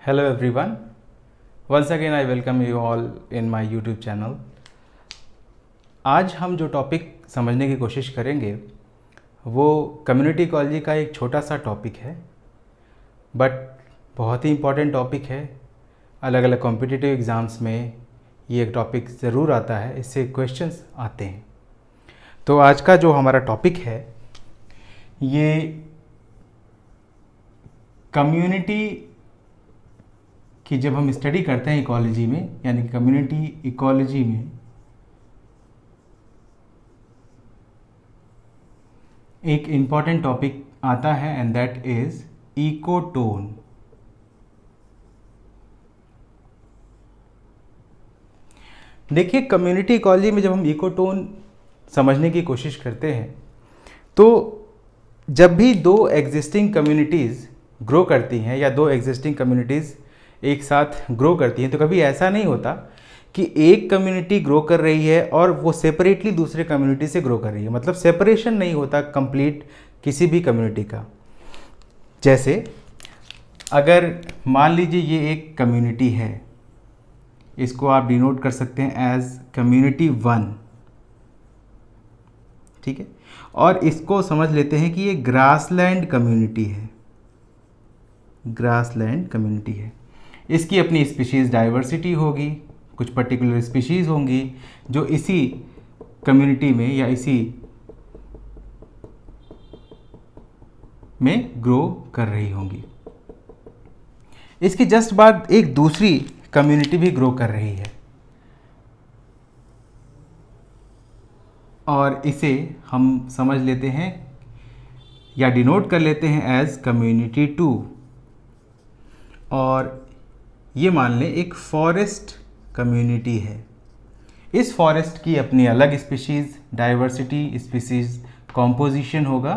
Hello everyone. Once again I welcome you all in my YouTube channel. आज हम जो topic समझने की कोशिश करेंगे वो कम्युनिटी इकोलॉजी का एक छोटा सा टॉपिक है, बट बहुत ही इम्पॉर्टेंट टॉपिक है। अलग अलग कॉम्पिटिटिव एग्ज़ाम्स में ये एक टॉपिक ज़रूर आता है, इससे क्वेश्चंस आते हैं। तो आज का जो हमारा टॉपिक है ये कम्युनिटी कि जब हम स्टडी करते हैं इकोलॉजी में, यानी कि कम्युनिटी इकोलॉजी में एक इम्पॉर्टेंट टॉपिक आता है एंड दैट इज इकोटोन। देखिए, कम्युनिटी इकोलॉजी में जब हम इकोटोन समझने की कोशिश करते हैं तो जब भी दो एग्जिस्टिंग कम्युनिटीज़ ग्रो करती हैं या दो एग्जिस्टिंग कम्युनिटीज़ एक साथ ग्रो करती हैं तो कभी ऐसा नहीं होता कि एक कम्युनिटी ग्रो कर रही है और वो सेपरेटली दूसरे कम्युनिटी से ग्रो कर रही है। मतलब सेपरेशन नहीं होता कंप्लीट किसी भी कम्युनिटी का। जैसे अगर मान लीजिए ये एक कम्युनिटी है, इसको आप डिनोट कर सकते हैं एज कम्युनिटी 1, ठीक है। और इसको समझ लेते हैं कि ये ग्रासलैंड कम्युनिटी है, ग्रासलैंड कम्युनिटी है। इसकी अपनी स्पीशीज़ डाइवर्सिटी होगी, कुछ पर्टिकुलर स्पीशीज़ होंगी जो इसी कम्युनिटी में या इसी में ग्रो कर रही होंगी। इसके जस्ट बाद एक दूसरी कम्युनिटी भी ग्रो कर रही है और इसे हम समझ लेते हैं या डिनोट कर लेते हैं एज कम्युनिटी 2। और ये मान लें एक फॉरेस्ट कम्युनिटी है। इस फॉरेस्ट की अपनी अलग स्पीशीज़ डाइवर्सिटी, स्पीशीज़ कॉम्पोजिशन होगा।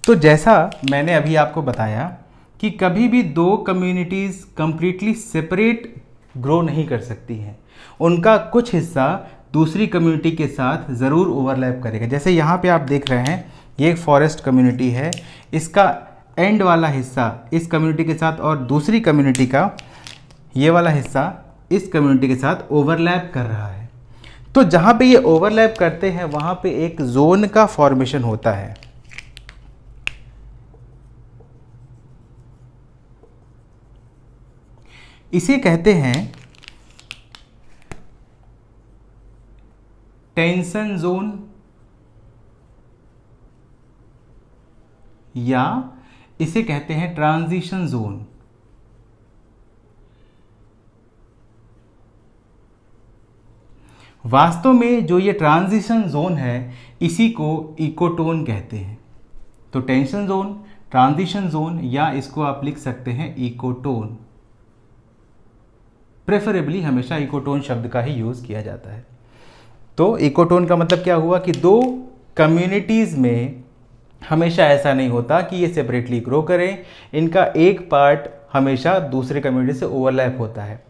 तो जैसा मैंने अभी आपको बताया कि कभी भी दो कम्युनिटीज़ कंप्लीटली सेपरेट ग्रो नहीं कर सकती हैं, उनका कुछ हिस्सा दूसरी कम्युनिटी के साथ ज़रूर ओवरलैप करेगा। जैसे यहाँ पे आप देख रहे हैं ये एक फॉरेस्ट कम्युनिटी है, इसका एंड वाला हिस्सा इस कम्युनिटी के साथ और दूसरी कम्युनिटी का ये वाला हिस्सा इस कम्युनिटी के साथ ओवरलैप कर रहा है। तो जहाँ पे ये ओवरलैप करते हैं वहाँ पे एक जोन का फॉर्मेशन होता है। इसे कहते हैं टेंशन जोन या इसे कहते हैं ट्रांजिशन जोन। वास्तव में जो ये ट्रांजिशन जोन है इसी को इकोटोन कहते हैं। तो टेंशन जोन, ट्रांजिशन जोन या इसको आप लिख सकते हैं इकोटोन। प्रेफरेबली हमेशा इकोटोन शब्द का ही यूज किया जाता है। तो इकोटोन का मतलब क्या हुआ कि दो कम्युनिटीज़ में हमेशा ऐसा नहीं होता कि ये सेपरेटली ग्रो करें, इनका एक पार्ट हमेशा दूसरे कम्युनिटी से ओवरलैप होता है।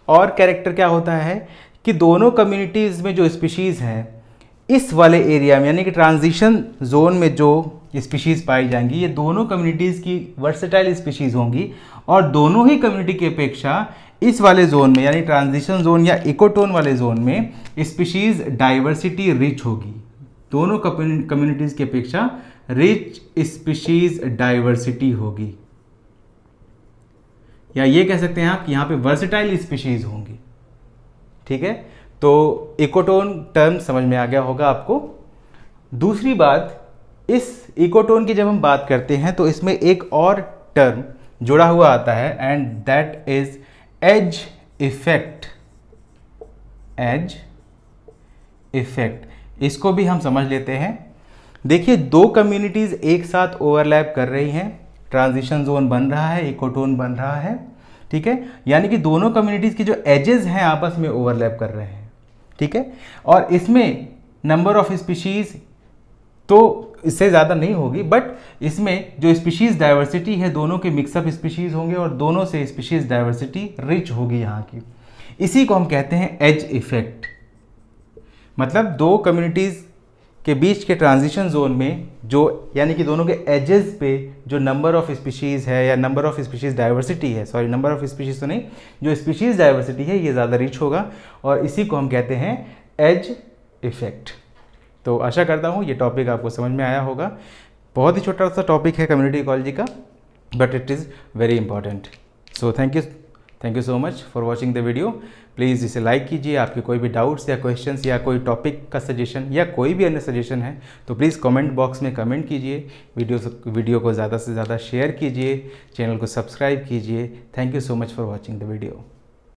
और कैरेक्टर क्या होता है कि दोनों कम्युनिटीज़ में जो स्पीशीज़ हैं इस वाले एरिया में, यानी कि ट्रांजिशन जोन में जो स्पीशीज़ पाई जाएंगी, ये दोनों कम्युनिटीज़ की वर्सेटाइल स्पीशीज़ होंगी और दोनों ही कम्युनिटी की अपेक्षा इस वाले जोन में यानी ट्रांजिशन जोन या इकोटोन वाले जोन में स्पीशीज डाइवर्सिटी रिच होगी। दोनों कम्युनिटीज की अपेक्षा रिच स्पीशीज डाइवर्सिटी होगी, या ये कह सकते हैं आप कि यहां पे वर्सेटाइल स्पीशीज होंगी, ठीक है। तो इकोटोन टर्म समझ में आ गया होगा आपको। दूसरी बात, इस इकोटोन की जब हम बात करते हैं तो इसमें एक और टर्म जुड़ा हुआ आता है and that is edge effect. Edge effect, इसको भी हम समझ लेते हैं। देखिए, दो कम्युनिटीज एक साथ ओवरलैप कर रही हैं, ट्रांजिशन जोन बन रहा है, इकोटोन बन रहा है, ठीक है। यानी कि दोनों कम्युनिटीज की जो एजेस हैं आपस में ओवरलैप कर रहे हैं, ठीक है। और इसमें नंबर ऑफ स्पीशीज तो इससे ज़्यादा नहीं होगी, बट इसमें जो स्पीशीज़ डाइवर्सिटी है दोनों के मिक्सअप स्पीशीज़ होंगे और दोनों से स्पीशीज़ डाइवर्सिटी रिच होगी यहाँ की। इसी को हम कहते हैं एज इफेक्ट। मतलब दो कम्युनिटीज़ के बीच के ट्रांजिशन जोन में जो यानी कि दोनों के एजेस पे जो नंबर ऑफ स्पीशीज़ है या नंबर ऑफ स्पीशीज़ डाइवर्सिटी है, सॉरी नंबर ऑफ स्पीशीज़ तो नहीं, जो स्पीशीज़ डाइवर्सिटी है ये ज़्यादा रिच होगा और इसी को हम कहते हैं एज इफेक्ट। तो आशा करता हूँ ये टॉपिक आपको समझ में आया होगा। बहुत ही छोटा सा टॉपिक है कम्युनिटी इकोलॉजी का, but it is very important. So thank you so much for watching the video. Please इसे लाइक कीजिए। आपके कोई भी डाउट्स या क्वेश्चंस या कोई टॉपिक का सजेशन या कोई भी अन्य सजेशन है तो प्लीज़ कमेंट बॉक्स में कमेंट कीजिए। वीडियो को ज़्यादा से ज़्यादा शेयर कीजिए, चैनल को सब्सक्राइब कीजिए। Thank you so much for watching the video.